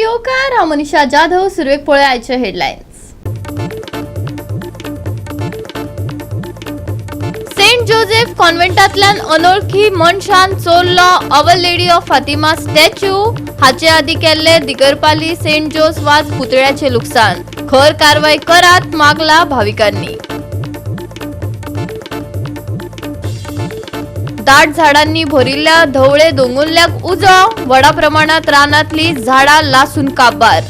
व्हिडिओकार हांव मनीषा जाधव. सुरवेक पळय आयचे हेडलायन्स. सेंट जोसेफ कॉन्व्हेंटांतल्यान अनोळखी मनशान चोरलो our lady of Fatima statue. हाचे आदी केल्ले दिगरपाली सेंट जोसेफ पुतळ्याचे लुकसाण. खर कारवाई करात मागला भाविकांनी. दाट झाडांनी भरिल्ल्या धवळे दोंगुल्ल्याक उजो. व्हडा प्रमाणात रानातली झाडां लासून काबार.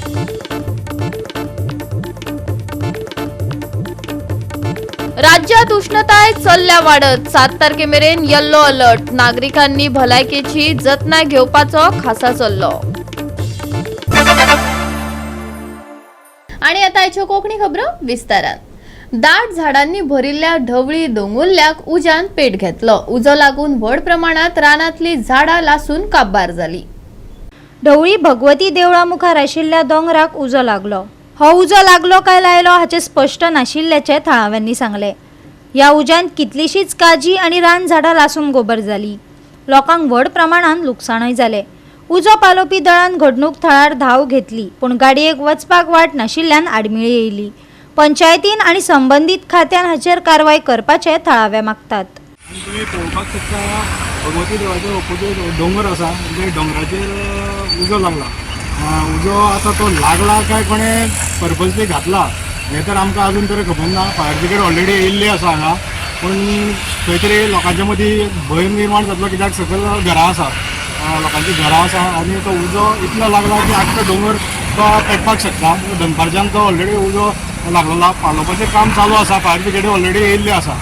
राज्यात उष्णताय चल्ल्या वाडत. 7 तारखेमेरेन येल्लो अलर्ट. नागरिकांनी भलायकेची जतनाय घेवपाचो खासा सल्लो. आणि आता आयच्यो कोंकणी खबरो विस्तारान. दाट झाडांनी भरिल्ल्या ढवळी दोंगुल्ल्याक उज्यान पेट घेतलो. उजो लागून व्हड प्रमाणात रानातली झाडां लासून काबार जाली. ढवळी भगवती देवळा मुखार आशिल्ल्या दोंगराक उजो लागलो. हो उजो लागलो काय लायलो हाचे स्पष्ट नाशिल्ल्याचे थळाव्यांनी सांगले. ह्या उज्यान कितलीशीच काजी आणि रान झाडां लासून गोबर जाली. लोकांक व्हड प्रमाणात लुकसाणय जाले. उजो पालोवपी दळान घडणूक थळार धाव घेतली, पूण गाडयेक वचपाक वाट नाशिल्ल्यान आडमेळी येयली. पंचायतीन आणि संबंधित खात्यान हाचेर कारवाई करपाचे थळावे मागतात. तुम्ही पळोवपाक शकता भगवती देवाचेर ओपोजीट डोंगर आसा. त्या डोंगराचेर उजो लागला. उजो आतां तो लागला काय कोणें पर्पजली घातला हें तर आमकां अजून तरी खबर ना. फायर ब्रिगेड ऑलरेडी येयल्ली आसा हांगा, पूण खंय तरी लोकांच्या मदीं भंय निर्माण जातलो, कित्याक सकयल घरां आसा, लोकांची घरां आसा आनी तो उजो इतलो लागला की आख्खो डोंगर तो पेटपाक शकता. दनपारच्यान तो ऑलरेडी उजो लागलेला. पालोवपाचें काम चालू आसा. फायर ब्रिगेड ऑलरेडी येयल्ली आसा.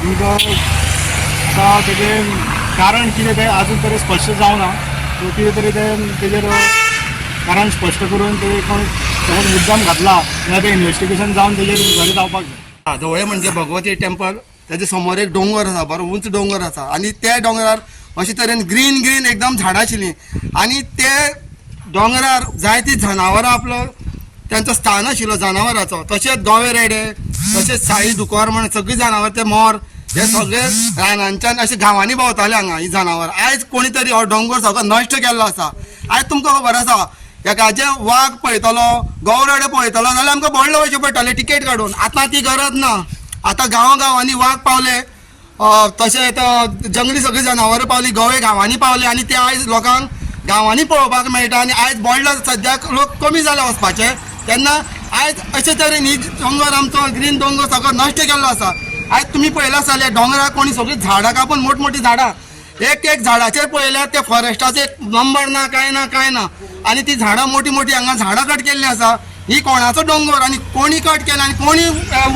तुमकां आतां तेजें कारण कितें तें अजून तरी स्पश्ट जावना. सो कितें तरी तेजेर कारण स्पश्ट करून ते कोण मुद्दाम घातला जाल्यार तें इन्व्हेस्टिगेशन जावन तेजेर घरी जावपाक जाय. धवळे म्हणजे भगवती टेम्पल, त्याच्या समोर एक डोंगर आसा, बरो उंच डोंगर आसा आणि त्या डोंगरार अशे तरेन ग्रीन ग्रीन एकदम झाडां आशिल्लीं आणि ते डोंगरार जायतीं जनावरां आपलो त्यांचं स्थान आशिल्लो जनावरांचो. तशेंच गोवे रेडे, तशेंच साळी दुकोर म्हण सगळीं जनावर, ते मोर, हे सगळे रानांच्यान अशे गांवांनी भोंवताले हांगा ही जनावर. आयज कोणी तरी हो डोंगर सगळो नश्ट केल्लो आसा. आयज तुमकां खबर आसा एकाचे वाघ पळयतलो, गौरेडे पळयतलो जाल्यार आमकां बोडले वयचे पडटाले टिकेट काडून. आतां ती गरज ना. आतां गांवांनी वाघ पावले, तशेंच जंगली सगळीं जनावरां पावली, गवे गांवांनी पावले आणि ते आयज लोकांक गांवांनी पळोवपाक मेळटा. आनी आयज बोडला सद्याक लोक कमी जाले वचपाचे. तेन्ना आयज अशे तरेन ही दोंगर आमचो ग्रीन दोंगर सगळो नश्ट केल्लो आसा. आयज तुमी पळयला जाल्यार डोंगराक कोणी सगळीं झाडां कापून मोठमोठी झाडां, एक झाडाचेर पळयल्यार ते फॉरेस्टाचो एक नंबर ना काय ना. आणि ती झाडां मोठी मोठी हांगा झाडां कट केल्लीं आसा. ही कोणाचो डोंगर आणि कोणी कट केला आणि कोणी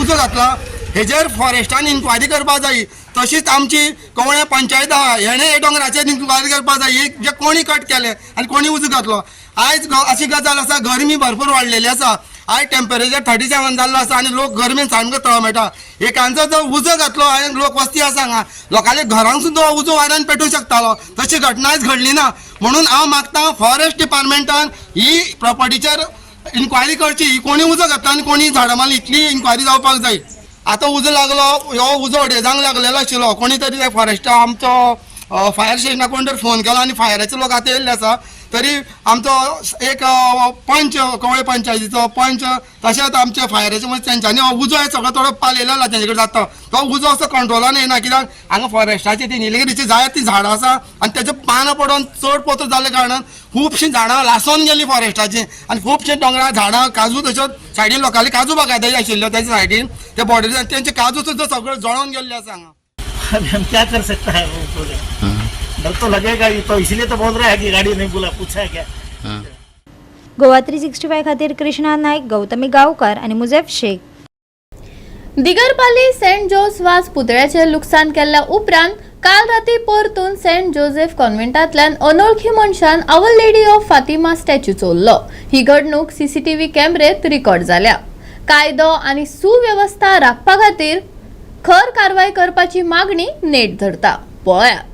उजो घातला हेजेर फॉरेस्टान इन्क्वायरी करपाक जाय. तशीच आमची कवळ्या पंचायत आहा, हेणें हे डोंगराचेर इन्क्वायरी करपाक जाय जे कोणी कट केले आणि कोणी उजो घातलो. आयज अशी गजाल आसा, गरमी भरपूर वाडलेली आसा. आयज टेम्परेचर 37 जाल्लो आसा आणि लोक गरमेन सामको तळमळटा. एकांचो जो उजो घातलो आनी लोक वस्ती आसा हांगा, लोकांच्या घरांक सुद्दां उजो वाऱ्यान पेटूंक शकतालो. तशी घटना आयज घडली ना. म्हणून हांव मागता फॉरेस्ट डिपार्टमेंटान ही प्रॉपर्टीचेर इन्क्वायरी करची. ही कोणी उजो घातला आनी कोणी झाडां मारली इतली इन्क्वायरी जावपाक जाय. आतां उजो लागलो, हो उजो अडेजांक लागलेलो आशिल्लो. कोणी तरी फॉरेस्टा आमचो फायर स्टेशना कोण तरी फोन केलो आणि फायराचे लोक आतां येयल्ले आसा. तरी आमचो एक पंच, कवळे पंचायतीचो पंच, तशेंच आमचे फायराचे म्हणजे तेंच्यांनी हो उजो सगळो थोडो पालयलो आसा तेंचे कडेन जाता. तो उजो असो कंट्रोलान येना, कित्याक हांगा फॉरेस्टाची ती निलगिरीची जायत ती झाडां आसा आनी तेचे पानां पडोवन चड पोत जाल्ले कारणान खुबशीं झाडां लासोन गेलीं फॉरेस्टाची. आनी खुबशे दोंगरा झाडां, काजू, तश्योच सायडीन लोकांनी काजू बागायती आशिल्ल्यो तेच्या सायडीन, ते बॉर्डरीन तेंचे काजू सुद्दां सगळे जळोवन गेल्ले आसा हांगा. हम क्या कर सकता है वो डर तो लगेगा ही, तो इसलिए तो बोल रहा है कि गाड़ी नहीं बोला, पूछा है क्या. गोवा 365 खातीर कृष्णा नायक, गौतमी गांवकार आणि मुजेफ शेख. दिगरपाली सेंट जोसेफ पुतळ्याचे लुकसाण केल्ल्या उपरांत काल राती परतून सेंट जोसेफ कॉन्व्हेंटांतल्यान अनोळखी मनशान our lady of Fatima statue चोरलो. ही घडणूक सीसीटीव्ही कॅमेरेत रिकॉर्ड जाल्या. कायदो आणि सुव्यवस्था राखपा खातीर खर कारवाई करपाची मागणी नेट धरता. पळयात.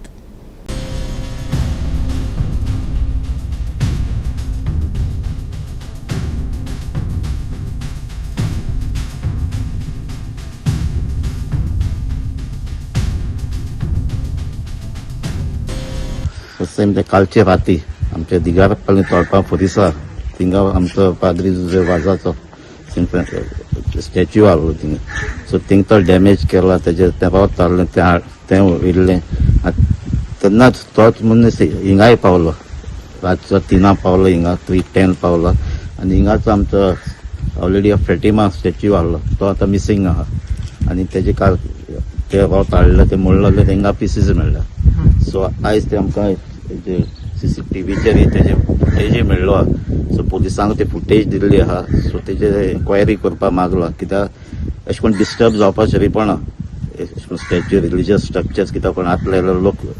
सेम ते कालचे राती आमच्या दिगारपल्ली तोडपा पुलिसां थिंगा आमचो पाद्री जो वाजाचो स्टॅच्यू आहलो थिंगा सो थिंग तो डॅमेज केला तेजे ते पावताले ते वयल्लें तेन्नाच तोच मनीस हिंगाय पावलो रातचो 3 पावलो हिंगा 3:10 पावलो आनी हिंगाच आमचो ऑलरेडी फेटिमा स्टॅच्यू आहलो तो आतां मिसींग आहा आनी तेजे ते ताळ्ळे ते मोडलेले हिंगा पीसीस मेळ्ळा सो आयज ते आमकां CCTVचेर तेजे फुटेज मेळ्ळो आहा सो पुलिसांक ते फुटेज दिल्ली आहा सो तेजे इन्क्वायरी करपाक मागला कित्याक अशें करून डिस्टर्ब जावपाक शरीपणा स्टॅच्यू रिलिजियस स्ट्रक्चर्स कित्याक कोण आसले जाल्यार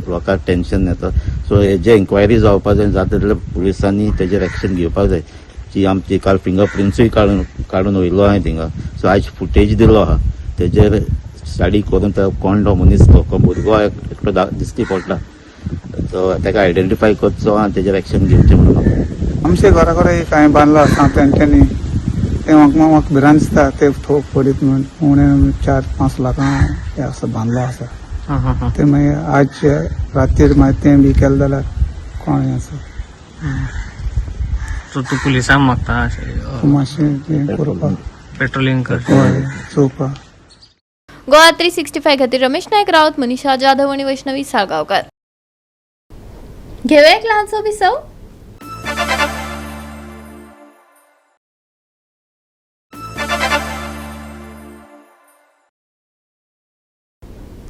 लोकांक टेन्शन येता सो हेजे इन्क्वायरी जावपाक जाय जाता तितले पुलिसांनी तेजेर एक्शन घेवपाक जाय जी आमची काल फिंगर प्रिंट्सूय काडून वयलो हांवें थिंगा सो आयज फुटेज दिलो आहा तेजेर स्टडी करून तो कोण तो मनीस तो भुरगो एकटो दिश्टी पडटा तो ताका आयडेंटिफाय करचो आनी तेजेर एक्शन घेवचें म्हणून आमचे घरा घरा काय बांदलो आसा तेंच्यांनी ते म्हाका भिरांत दिसता ते फोडीत म्हणून उणें 4-5 लाखां हे असो बांदलो आसा ते मागीर आज रातीर मागीर तें बी केलें जाल्यार कोण हें आसा सो तूं पुलिसांक मागता मातशें हें करपाक पेट्रोलिंग कर हय चोवपाक गोवा 365 खातीर रमेश नायक रावत मनीषा जाधव आणि वैष्णवी साळगांवकर. घेऊया एक ल्हानसो विसव.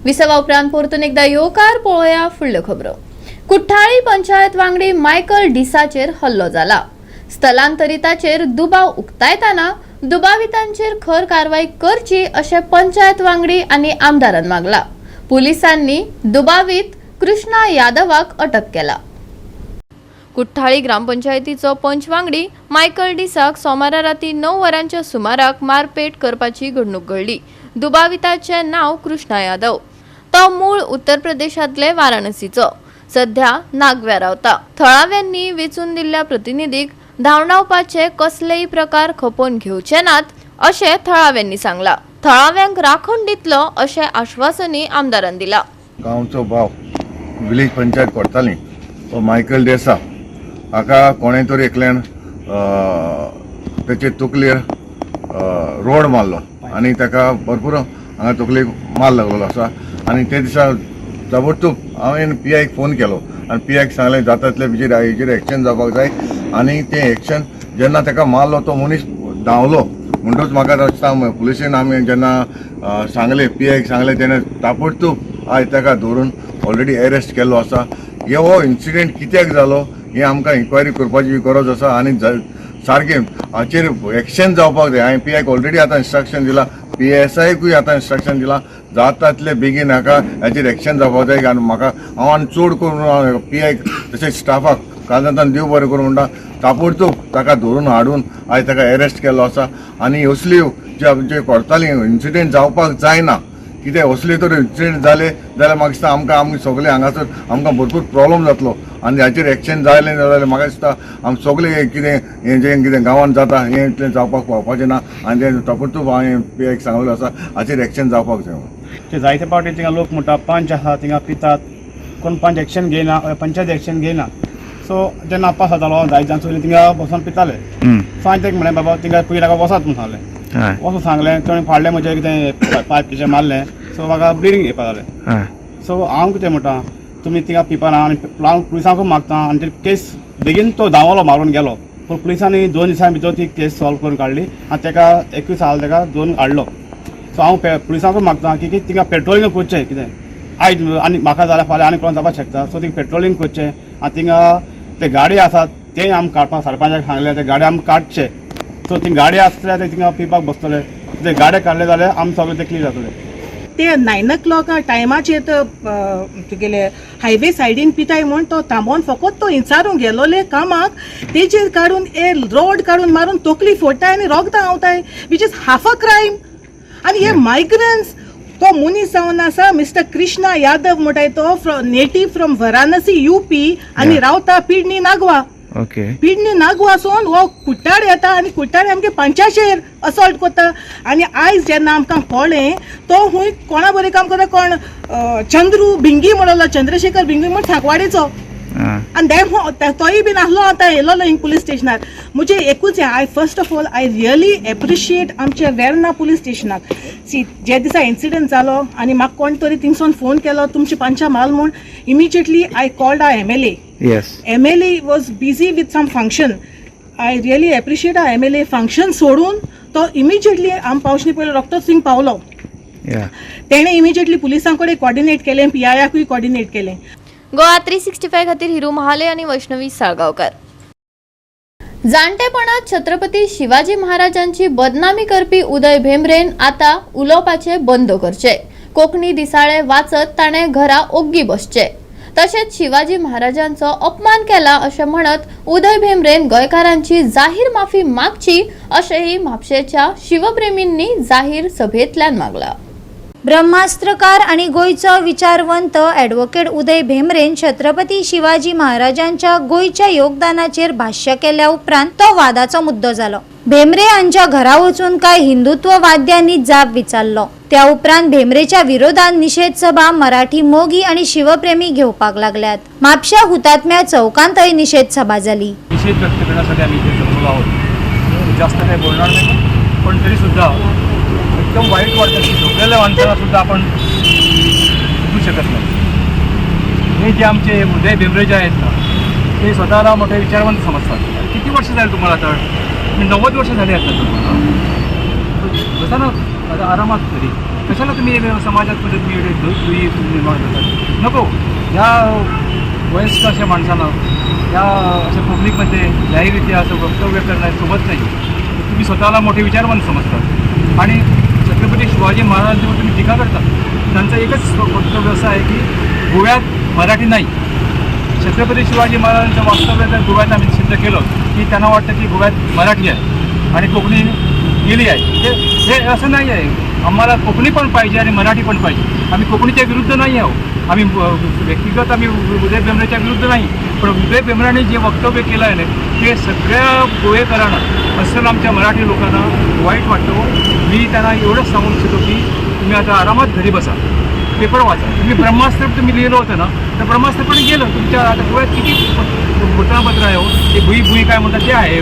विसवा उपरांत परतून एकदा येवकार पळोवया फुडल्यो खबरो. कुठ्ठाळी पंचायत वांगडी मायकल डिसाचेर हल्लो जाला. स्थलांतरिताचेर दुबाव उक्तायताना दुबावितांचेर खर कारवाई करची अशें पंचायत वांगडी आनी आमदारान मागला. पुलिसांनी दुबावित कृष्णा यादवाक अटक केला. कुठ्ठाळी ग्रामपंचायतीचो पंच वांगडी मायकल डिसाक सोमारा राती 9 वरांच्या सुमाराक मारपेट करपाची घडणूक घडली. दुबाविताचे नाव कृष्णा यादव. तो मूळ उत्तर प्रदेशातले वाराणसीचो. सध्या नागव्या रावता. थळाव्यांनी वेचून दिल्ल्या प्रतिनिधीक धांवडावपाचे कसलेय प्रकार खपोवन घेवचे नात अशें थळाव्यांनी सांगला. थळाव्यांक राखण दितलो अशें आश्वासनय आमदारान दिला. गांवचो भाव विलेज पंचायत करताली तो मायकल देसा हाका कोणें तरी एकल्यान तेचे तकलेर रोड मारलो आनी ताका भरपूर हांगा तकलेक मार लागलेलो आसा आनी ते दिसा ताबडतोब हांवें PIक फोन केलो आनी PIक सांगलें जाता तितले हेजेर एक्शन जावपाक जाय आनी तें एक्शन जेन्ना ताका मारलो तो मनीस धांवलो म्हणटच म्हाका दिसता पुलिसेन आमी जेन्ना सांगलें PIक सांगलें तेणें ताबडतोब आयज ताका धरून ऑलरेडी अरेस्ट केल्लो आसा. हो इन्सिडेंट कित्याक जालो हें आमकां इन्क्वायरी करपाची गरज आसा आनी सारकें हाचेर एक्शन जावपाक जाय. हांवें PIक ऑलरेडी आतां इन्स्ट्रक्शन दिलां PSIकूय आतां इन्स्ट्रक्शन दिलां जाता तितले बेगीन हाका हाचेर एक्शन जावपाक जाय. आनी म्हाका हांव आनी चड करून PIक तशेंच स्टाफाक कालजांतान देव बरें करूं म्हणटा ताबडतोब ताका धरून हाडून आयज ताका अरेस्ट केल्लो आसा. आनी असल्यो जे करताली इन्सिडेंट जावपाक जायना कितें असले तर इन्सिडेंट जाले जाल्यार म्हाका दिसता आमी सगळे हांगासर आमकां भरपूर प्रॉब्लम जातलो आनी हाचेर एक्शन जालें जाल्यार म्हाका दिसता आमी सगळे कितें हें जें कितें गांवांत जाता हें इतलें जावपाक पावपाचें ना आनी तें ताबडतोब हांवें PIक सांगलेलो आसा हाचेर एक्शन जावपाक जाय. ते जायते पावटी थिंगा लोक म्हणटा पंच आसा थिंगा पितात कोण पंच एक्शन घेयना पंचायत एक्शन घेयना. सो जेन्ना पास जातालो जायत जाण सगळीं थिंगा बसून पिताले. सो हांवें तेका म्हणलें बाबा थिंगा पयलीं ताका वसात म्हणून सांगलें. वचून सांगलें तेणें फाडलें म्हजें कितें पायप तेजें मारलें सो म्हाका ब्लिडींग येवपाक जालें. सो हांव कितें म्हणटा तुमी थिंगा पिपाना आनी हांव पुलिसांकूय मागता आनी ती केस बेगीन तो धांवलो मारून गेलो पूण पुलिसांनी 2 दिसां भितर ती केस सॉल्व करून काडली आनी ताका 21 साल ताका दोन हाडलो. सो हांव पुलिसांकूय मागता की थिंगा पेट्रोलिंग करचें कितें आयज आनी म्हाका जाल्यार फाल्यां आनी कोण जावपाक शकता. सो थिंगा पेट्रोलिंग करचें आनी थिंगा ते गाडी आसात तें आमी काडपाक सरपंचाक सांगलें ते गाडी आमी काडचे. सो ती गाडी आसल्यार ते थिंगा पिवपाक बसतले ते गाडे काडले जाल्यार आमी सगळे ते क्लीन जातले. ते 9 o'clock टायमाचेर तुगेले हायवे सायडीन पिताय म्हूण तो थांबोवन फकत तो इंचारून गेलोले कामाक तेजेर काडून हे रोड काडून मारून तकली फोडटाय आनी रोगदां आवताय which is half a crime. आनी हे मायग्रंट्स तो मनीस जावन आसा मिस्टर कृष्णा यादव म्हणटाय तो नेटिव्ह फ्रॉम वाराणसी UP आनी रावता पिडणी नागवा. पिडणी नागवासून हो कुट्टाड येता आनी कुट्टाड आमगे पंचाचेर असॉल्ट करता. आनी आयज जेन्ना आमकां कळ्ळें तो हूंय कोणा बरें काम करता कोण चंद्रू भिंगी म्हणलो चंद्रशेखर भिंगी म्हण ठाकवाडेचो आणि तोय बीन आसलो आतां येयलो हिंग पुलीस स्टेशनार. म्हणजे एकूच first of all I really appreciate आमच्या वेर्ना पुलीस स्टेशनाक. सी जे दिसा इन्सिडंट जालो आनी म्हाका कोण तरी थिंगसून फोन केलो तुमची पंचा माल म्हूण, immediately I called a MLA. MLA was busy with some function. I really appreciate a MLA function सोडून तो इमिजिएटली आम पावशनी पयलो डॉक्टर सिंग पावलो. तेणे इमिजिएटली पुलिसां कडेन कॉर्डिनेट केलें, PIयाकूय कॉर्डिनेट केलें. गोवा 365 खातीर हिरू महाले आणि वैष्णवी साळगावकर. जाणटेपणात छत्रपती शिवाजी महाराजांची बदनामी करपी उदय भेंब्रेन आता उलोवपाचे बंद करचे. कोंकणी दिसाळे वाचत ताणें घरा ओग्गी बसचे. तशेंच शिवाजी महाराजांचो अपमान केला अशें म्हणत उदय भेंब्रेन गोंयकारांची जाहीर माफी मागची अशेंही म्हापशेच्या शिवप्रेमींनी जाहीर सभेंतल्यान मागला. ब्रह्मास्त्रकार आणि गोयचो विचारवंत ॲडव्होकेट उदय भेंब्रेन छत्रपती शिवाजी महाराजांच्या गोयच्या योगदानाचेर भाष्य केल्या उपरांत तो वादाचो मुद्दो जालो. भेंब्रे हांच्या घरा वचून कांय हिंदुत्ववाद्यांनी जाब विचारलो. त्या उपरांत भेंब्रेच्या विरोधात निषेध सभा मराठी मोगी आणि शिवप्रेमी घेवपाक लागल्यात. म्हापशा हुतात्म्या चौकांतय निषेध सभा जाली. निषेध व्यक्त करण्यासाठी आम्ही इथे जमलो आहोत. जास्त काही बोलणार नाही, पण तरी सुद्धा एकदम वाईट वाटतं की झोपलेल्या माणसाला सुद्धा आपण उठू शकत नाही. हे जे आमचे उदय भेंब्रे जे आहेत ना, ते स्वतःला मोठे विचारवंत समजतात. किती वर्ष झाले तुम्हाला? आता 90 वर्ष झाले आहेत ना तुम्हाला. बसा ना आता आरामात तरी. कशाला तुम्ही समाजात तुम्ही निर्माण करतात? नको. ह्या वयस्कर अशा माणसांना या अशा पब्लिकमध्ये जाहीररित्या असं वक्तव्य करण्यासोबत नाही. तुम्ही स्वतःला मोठे विचारवंत समजतात आणि छत्रपती शिवाजी महाराजांच्यावर तुम्ही टीका करतात. त्यांचं एकच वक्तव्य असं आहे की गोव्यात मराठी नाही. छत्रपती शिवाजी महाराजांचं वास्तव्य जर गोव्यात आम्ही सिद्ध केलं की त्यांना वाटतं की गोव्यात मराठी आहे आणि कोकणी गेली आहे. हे असं नाही आहे. आम्हाला कोकणी पण पाहिजे आणि मराठी पण पाहिजे. आम्ही कोकणीच्या विरुद्ध नाही आहोत. आम्ही व्यक्तिगत आम्ही उदय भेंब्रेच्या विरुद्ध नाही, पण उदय भेंब्रेने जे वक्तव्य केलं आहे ना ते सगळ्या गोवेकरांना असं आमच्या मराठी लोकांना वाईट वाटतो. मी त्यांना एवढंच सांगू इच्छितो की तुम्ही आता आरामात घरी बसा, पेपर वाचा. तुम्ही ब्रह्मास्त्र तुम्ही लिहिलं होतं ना, तर ब्रह्मास्त्र पण गेलं. तुमच्या आता गोव्यात किती घटनापत्र आहे हो, ते भुई भुई काय म्हणतात ते आहे,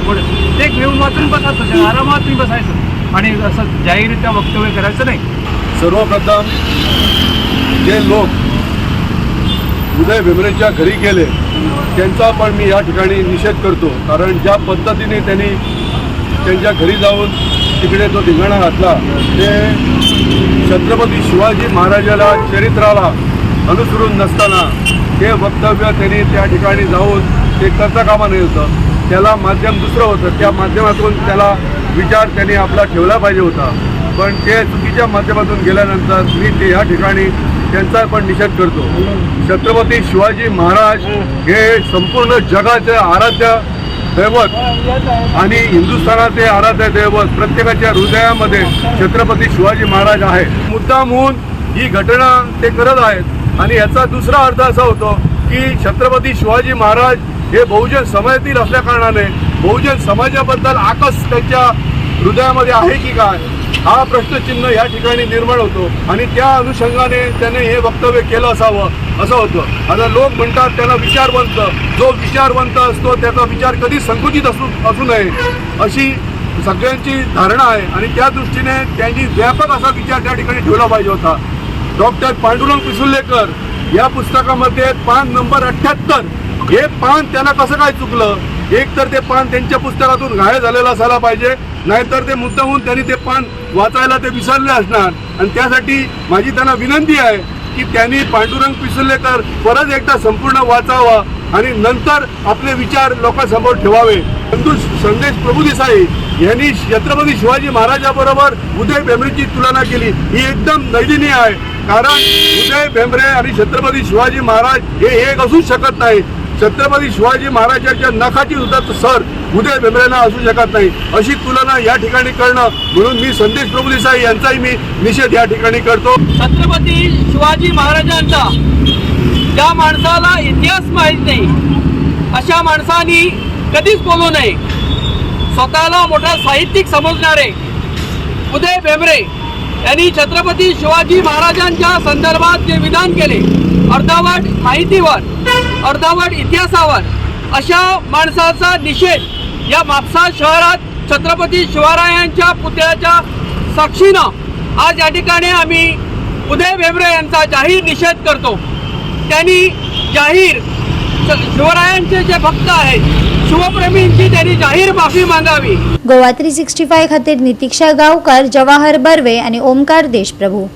ते घेऊन वाचून बसायचं, आरामात तुम्ही बसायचं आणि असं जाहीररित्या वक्तव्य करायचं नाही. सर्वप्रथम जे लोक उदय भेंब्रेच्या घरी गेले त्यांचा पण मी या ठिकाणी निषेध करतो. कारण ज्या पद्धतीने त्यांनी त्यांच्या घरी जाऊन तिकडे जो धिंगाणा घातला ते छत्रपती शिवाजी महाराजाला चरित्राला अनुसरून नसताना ते वक्तव्य त्यांनी त्या ठिकाणी जाऊन ते करता कामा नये होतं. त्याला माध्यम दुसरं होतं. त्या माध्यमातून त्याला विचार त्यांनी आपला ठेवला पाहिजे होता, पण ते चुकीच्या माध्यमातून गेल्यानंतर मी ते या ठिकाणी त्यांचा पण निषेध करतो. छत्रपती शिवाजी महाराज हे संपूर्ण जगाचे आराध्य दैवत आणि हिंदुस्थानाचे आराध्य दैवत प्रत्येकाच्या हृदयामध्ये छत्रपती शिवाजी महाराज आहे. मुद्दाम होऊन ही घटना ते करत आहेत आणि याचा दुसरा अर्थ असा होतो की छत्रपती शिवाजी महाराज हे बहुजन समाजातील असल्या कारणाने बहुजन समाजाबद्दल आकस त्यांच्या हृदयामध्ये आहे की काय हा प्रश्नचिन्ह या ठिकाणी निर्माण होतो आणि त्या अनुषंगाने त्याने हे वक्तव्य केलं असावं असं होतं. आता लोक म्हणतात त्याला विचारवंत, जो विचारवंत असतो त्याचा विचार कधी संकुचित असू नये अशी सगळ्यांची धारणा आहे आणि त्या दृष्टीने त्यांनी व्यापक असा विचार त्या ठिकाणी ठेवला पाहिजे होता. डॉक्टर पांडुरंग पिसुर्लेकर या पुस्तकामध्ये पान नंबर 78 हे पान त्यांना कसं काय चुकलं? एक तर ते पान त्यांच्या पुस्तकातून गायब झालेलं असायला पाहिजे, नाहीतर ते मुद्दामहून त्यांनी ते पान वाचायला ते विसरले असणार. आणि त्यासाठी माझी त्यांना विनंती आहे की त्यांनी पांडुरंग पिसुर्लेकर परत एकदा संपूर्ण वाचावा आणि नंतर आपले विचार लोकांसमोर ठेवावे. संदेश प्रभुदेसाई यांनी छत्रपती शिवाजी महाराजाबरोबर उदय भेंब्रेची तुलना केली ही एकदम नैदिनीय आहे. कारण उदय भेंब्रे आणि छत्रपती शिवाजी महाराज हे एक असूच शकत नाही. छत्रपती शिवाजी महाराजांच्या नखाची सुद्धा सर उदय भेंब्रेंना असू शकत नाही. अशी तुलना या ठिकाणी करणं म्हणून मी संदेश प्रभुदेसाई यांचाही मी निषेध या ठिकाणी करतो. छत्रपती शिवाजी महाराजांचा ज्या माणसाला इतिहास माहीत नाही अशा माणसांनी कधीच बोलू नये. स्वतःला मोठा साहित्यिक समजणारे उदय भेंब्रे यांनी छत्रपती शिवाजी महाराजांच्या संदर्भात जे विधान केले अर्धवट माहितीवर अर्धवट इतिहासावर अशा माणसाचा निषेध या म्हापसा शहरात छत्रपती शिवरायांच्या पुतळ्याच्या साक्षीनं आज या ठिकाणी आम्ही उदय भेंबरे यांचा जाहीर निषेध करतो. त्यांनी जाहीर शिवरायांचे जे भक्त आहेत शिवप्रेमींची त्यांनी जाहीर माफी मागावी. गोवा 365 खातीर नितीक्षा गावकर, जवाहर बर्वे आणि ओमकार देशप्रभू.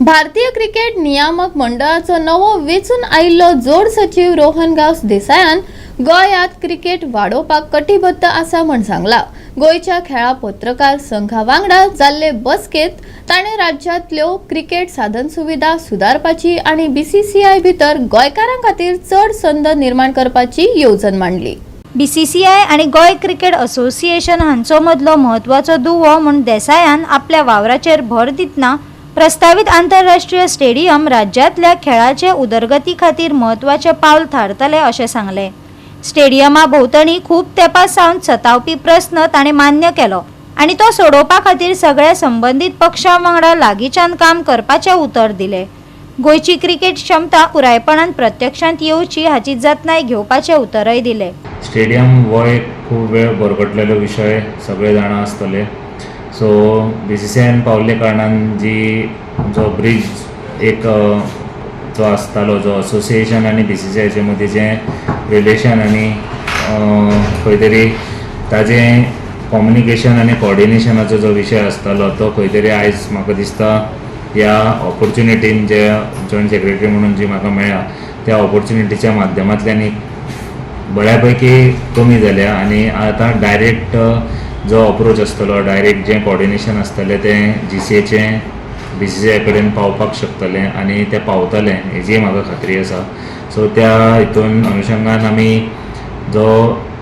भारतीय क्रिकेट नियामक मंडळाचो नवो वेंचून आयिल्लो जोड सचिव रोहन गांवस देसायान गोंयांत क्रिकेट वाडोवपाक कटिबद्ध आसा म्हण सांगला. गोंयच्या खेळा पत्रकार संघा वांगडा जाल्ले बसकेत ताणें राज्यांतल्यो क्रिकेट साधन सुविधा सुदारपाची आनी BCCI भितर गोंयकारां खातीर चड संद निर्माण करपाची येवजण मांडली. BCCI आणि गोंय क्रिकेट असोसिएशन हांचो मदलो म्हत्वाचो दुवो म्हूण देसायान आपल्या वावराचेर भर दितना प्रस्तावित आंतरराष्ट्रीय स्टेडियम राज्यांतल्या खेळाचे उदरगती खातीर म्हत्वाचें पावल थारतले अशें सांगलें. स्टेडियमा भोंवतणी खूब तेंपा सावन सतावपी प्रस्न ताणें मान्य केलो आनी तो सोडोवपा खातीर सगळ्या संबंदीत पक्षां वांगडा लागींच्यान काम करपाचें उतर दिलें. गोंयची क्रिकेट क्षमता पुरायपणान प्रत्यक्षांत येवची हाची जतनाय घेवपाचें उतरय दिलें. स्टेडियम हो एक खूब वेळ भरगटलेलो विशय सगळे जाणां आसतले. सो BCCIन पावल्ले कारणान जी जो ब्रिज एक जो आसतालो जो असोसिएशन आनी BCCIचे मदींचें रिलेशन आनी खंय तरी ताजें कम्युनिकेशन आनी कोऑर्डिनेशनाचो जो विशय आसतालो तो खंय तरी आयज म्हाका दिसता ह्या ऑपॉर्च्युनिटीन जे जॉयंट सेक्रेटरी म्हणून जी म्हाका मेळ्ळा त्या ऑपॉर्च्युनिटीच्या माध्यमांतल्यान बऱ्या पैकी कमी जाल्या आनी आतां डायरेक्ट जो अप्रोच आसतलो डायरेक्ट जें कोऑर्डिनेशन आसतलें तें GCAचें BCCI कडेन पावपाक शकतलें आनी तें पावतलें हेजी म्हाका खात्री आसा. सो त्या हितून अनुशंगान आमी जो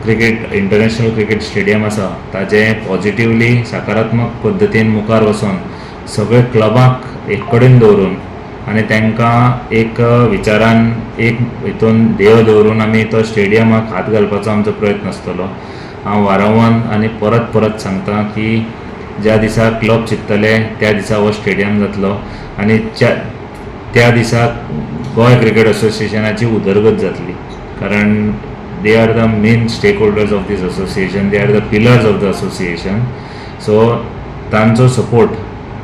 क्रिकेट इंटरनॅशनल क्रिकेट स्टेडियम आसा ताजें पॉझिटिवली सकारात्मक पद्दतीन मुखार वचून सगळे क्लबांक एक कडेन दवरून आनी तांकां एक विचारान एक हितून ध्येय दवरून आमी तो स्टेडियमाक हात घालपाचो आमचो प्रयत्न आसतलो. हांव वारंवार आनी परत परत सांगता की ज्या दिसा क्लब चिंततले त्या दिसा हो स्टेडियम जातलो आनी त्या दिसाक गोंय क्रिकेट असोसिएशनाची उदरगत जातली. कारण they are the main stakeholders of this association, they are the pillars of the association. So तांचो सपोर्ट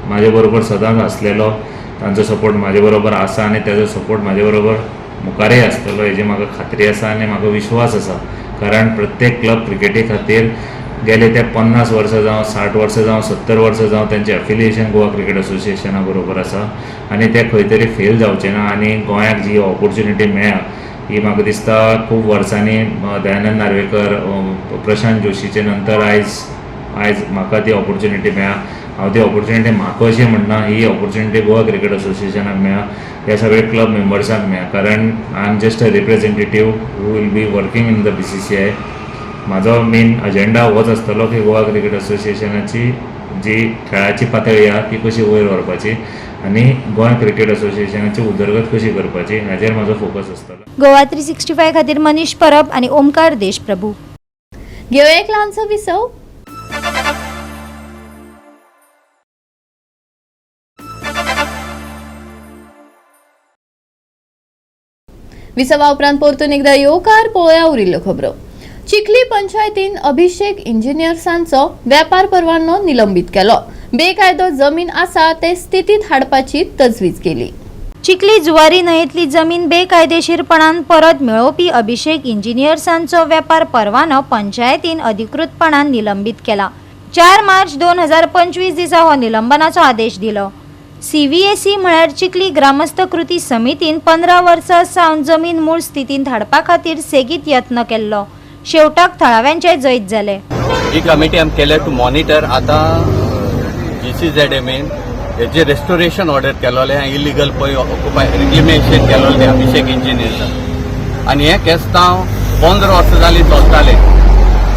म्हाजे बरोबर सदांच आसलेलो, तांचो सपोर्ट म्हाजे बरोबर आसा आनी ताजो सपोर्ट म्हाजे बरोबर मुखारय आसतलो हेजी म्हाका खात्री आसा आनी म्हाका विश्वास आसा. कारण प्रत्येक क्लब क्रिकेटी खातीर गेले ते 50 वर्सां जावं 60 वर्सां जावं 70 वर्सां जावं तेंचें एफिलिएशन गोवा क्रिकेट असोसिएशना बरोबर आसा आनी ते खंय तरी फेल जावचें ना. आनी गोंयाक जी ऑपॉर्च्युनिटी मेळ्ळा ही म्हाका दिसता खूब वर्सांनी दयानंद नार्वेकर, प्रशांत जोशीचे नंतर आयज म्हाका ती ऑपॉर्च्युनिटी मेळ्ळा. हांव ती ऑपॉर्च्युनिटी म्हाका अशें म्हणना, ही ऑपॉर्च्युनिटी गोवा क्रिकेट असोसिएशनाक मेळ्ळा, ह्या सगळे क्लब मेंबर्सांक मेळ्ळा. कारण I am just a representative who will be working in the BCCI. म्हाजो मेन अजेंडा होच आसतलो की गोवा क्रिकेट असोसिएशनाची जी खेळाची पातळी आहा ती कशी वयर व्हरपाची आनी गोंय क्रिकेट असोसिएशनाची उदरगत कशी करपाची हाचेर म्हाजो फोकस आसतलो. गोवा 365 खातीर मनीष परब आनी ओमकार देशप्रभू. घेवया एक ल्हानसो विसव. विसवा उपरांत परतून एकदा येवकार पळोवया उरिल्ल्यो खबरो. चिखली पंचायतीन अभिषेक इंजिनियर्सांचो वेपार परवानो निलंबीत केलो. बेकायदो जमीन आसा ते स्थितीत हाडपाची तजवीज केली. चिखली जुवारी न्हंयेतली जमीन बेकायदेशीरपणान परत मेळोवपी अभिषेक इंजिनियर्सांचो वेपार परवानो पंचायतीन अधिकृतपणान निलंबीत केला. 4 मार्च 2025 दिसा हो निलंबनाचो आदेश दिलो. CVAC म्हळ्यार चिखली ग्रामस्थ कृती समितीन 15 वर्सां सावन जमीन मूळ स्थितींत हाडपा खातीर सेगीत यत्न केल्लो. शेवटाक थळाव्यांचे जैत जाले. ही कमिटी आमी केले टू मॉनिटर आतां GCZMन हेजे रेस्टोरेशन ऑर्डर केलोले इलिगल पळय ऑक्युपाय रिक्लेमेशन केलोले अभिषेक इंजिनियर्स आनी हे केस्तांव 15 वर्सां जालीं चलताले.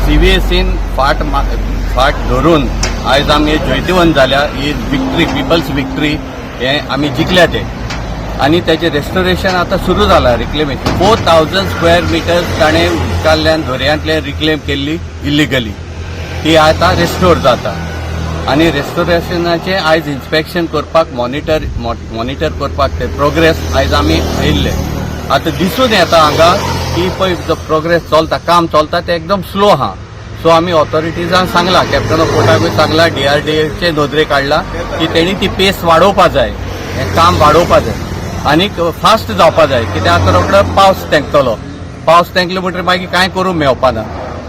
CVACन फाट धरून आयज आमी जैतिवंत जाल्या. ही विक्ट्री, पिपल्स विक्ट्री, हे आमी जिखल्या ते आनी तेचें रेस्टोरेशन आतां सुरू जाला. रिक्लेमेशन 4000 स्क्वेअर मिटर्स ताणें उदकांतल्यान दर्यांतल्यान रिक्लेम केल्ली इलिगली, ती आतां रेस्टोर जाता. आनी रेस्टोरेशनाचें आयज इन्स्पेक्शन करपाक मॉनिटर करपाक ते प्रोग्रेस आयज आमी आयिल्ले आता दिसून येता हांगा की पळय जो प्रोग्रेस चलता काम चलता ते एकदम स्लो आहा. सो आमी ऑथॉरिटीजांक सांगला, कॅप्टन ऑफ पोर्टाकूय सांगला, DRDAचे नोंदरे काडला की तेणी ती पेस वाडोवपा जाय, हें काम वाडोवपा जाय आनी फास्ट जावपा जाय. कित्याक आतां रोखडो पावस तेंकतलो, पावस तेंकलो म्हणटकीर मागीर कांय करूंक मेळपाना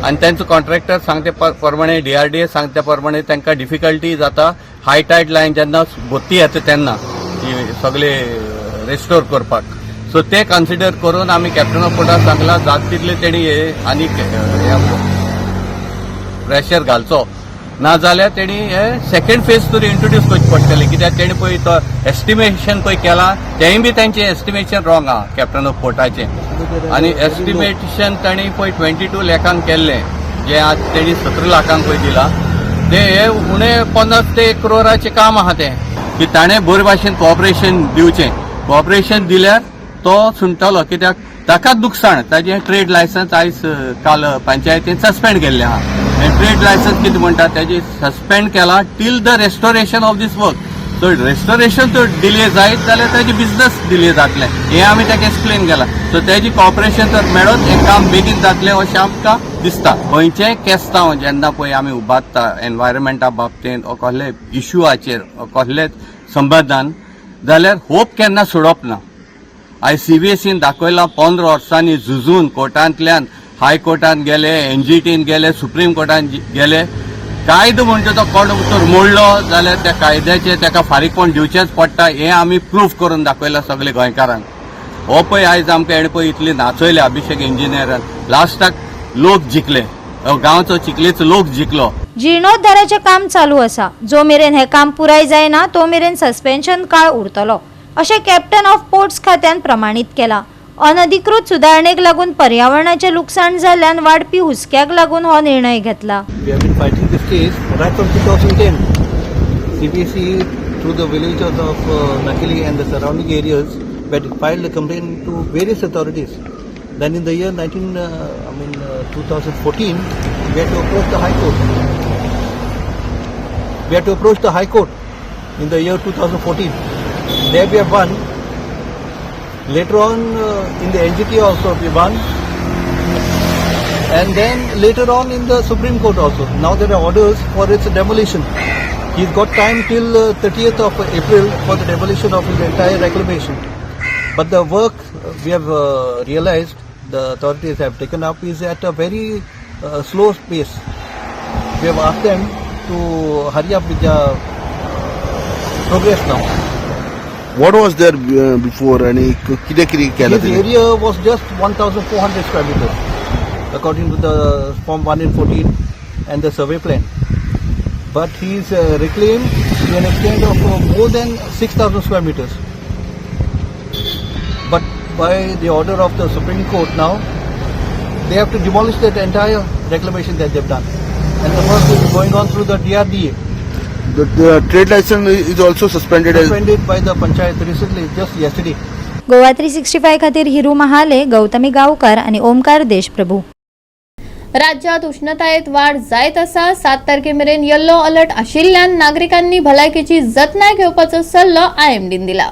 आनी तेंचो कॉन्ट्रॅक्टर सांगते प्रमाणे DRDA सांगते प्रमाणे तांकां डिफिकल्टी जाता. हाय टायड लायन जेन्ना भोत्ती येता तेन्ना सगळे रेस्टोर करपाक. सो ते कन्सिडर करून आमी कॅप्टन ऑफ पोर्टाक सांगला जाता तितले तेणी आनी प्रेशर घालचो, नाजाल्यार तेणी हे सेकंड फेज तरी इंट्रोड्यूस करचे पडटले. कित्याक तेणी पळय तो एस्टिमेशन पळय केला तेंय बी तांचें एस्टिमेशन रॉंग आहा कॅप्टन ऑफ पोर्टाचें. आनी एस्टिमेशन तांणी पळय 22 लाखांक केल्लें, जें आज तेणी 17 लाखांक पळय दिलां, ते हे उणें 50 ते 1 करोडाचें काम आहा तें. की ताणें बरे भाशेन कॉपरेशन दिवचें. कॉपरेशन दिल्यार तो सुंटलो, कित्याक ताकाच नुकसाण. ताजें ट्रेड लायसन्स आयज काल पंचायतीन सस्पेंड केल्लें आहा. ट्रेड लायसन्स कितें म्हणटा तेजी सस्पेंड केला till the restoration of this work. So restoration जर डिले जायत जाल्यार ताजें बिझनस डिले जातलें, हें आमी ताका एक्सप्लेन केलां. सो तेजी कॉपरेशन जर मेळत हें काम बेगीन जातलें अशें आमकां दिसता. खंयचेंय केस्तांव जेन्ना पळय आमी उबारता एनवायरमेंटा बाबतींत वा कसले इश्यूआचेर कसलेच संबंदान, जाल्यार होप केन्ना सोडप ना. आयज CBSEन दाखयलां 15 वर्सांनी झुजून कोर्टांतल्यान हायकोर्टान गेले, NGTन गेले, सुप्रीम कोर्टान गेले. कायदो म्हणटा तो कोण तर मोडलो जाल्यार त्या कायद्याचें ताका फारीकपण दिवचेंच पडटा. हें आमी प्रूफ करून दाखयलां सगळे गोंयकारांक. हो पळय आयज आमकां हेणे पळय इतली नाचयले अभिषेक इंजिनियरान, लास्टाक लोक जिखले, गांवचो चिखलेचो लोक जिखलो. जीर्णोद्धाराचें काम चालू आसा. जो मेरेन हें काम पुराय जायना तो मेरेन सस्पेन्शन काळ उरतलो अशें कॅप्टन ऑफ पोर्ट्स खात्यान प्रमाणीत केलां. अनधिकृत सुदारणेक लागून पर्यावरणाचें लुकसाण जाल्ल्यान वाडपी हुस्क्याक लागून हो निर्णय घेतला. We have been fighting this case right from 2010. CBSE, through the villages of Nakili and the surrounding areas, we had filed a complaint to various authorities. Then in the year 2014, we had to approach the High Court. We had to approach the High Court in the year 2014. There we have won. Later on, in the NGT also we won. And then later on in the Supreme Court also. Now there are orders for its demolition. He's got time till 30th of April for the demolition of his entire reclamation. But the work we have realized the authorities have taken up is at a very slow pace. We have asked them to hurry up with the progress now. What was there before आणि किती केलं? His area was just 1,400 square meters according to the Form 1 in 14 and the survey plan. But he's reclaimed to an extent of more than 6,000 square meters. But by the order of the Supreme Court now, they have to demolish that entire reclamation that they've done. And the work is going on through the DRDA. The trade license is also suspended by the Panchayat recently, just yesterday. Goa 365 खातीर हिरू महाले, गौतमी गावकार आणि ओमकार देशप्रभू. राज्यात उष्णतायेत वाढ जायत आसा. 7 तारखेमेरेन yellow alert आशिल्ल्यान नागरिकांनी भलायकेची जतनाय घेवपाचो सल्लो IMDन दिला.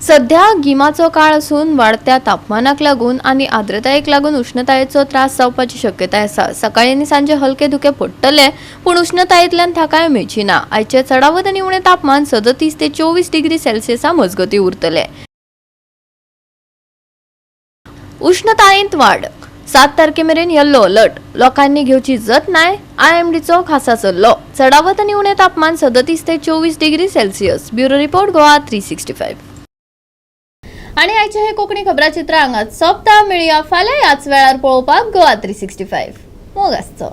सध्या गिमाचो काळ असून वाढत्या तापमानाक लागून आणि आर्द्रतायेक लागून उष्णतायेचो त्रास जावपाची शक्यताय आसा. सकाळी आनी सांजे हलके धुके पडटले, पूण उष्णतायेंतल्यान थाकाय मेळची ना. आयचे चडावत आनी उणें तापमान 37 ते 24 डिग्री सेल्सियसा मजगती उरतले. उष्णतायेंत वाढ. 7 तारखेमेरेन येल्लो अलर्ट. लोकांनी घेवची जतनाय. IMDचो खासा सल्लो. चडावत आनी उणें तापमान 37 ते 24 degree Celsius. Bureau report Goa 365. आणि आयचे हे कोंकणी खबराचित्र हांगाच सोंपता. मेळुया फाल्यां ह्याच वेळार पळोवपाक गोवा 365. मोग आसचो.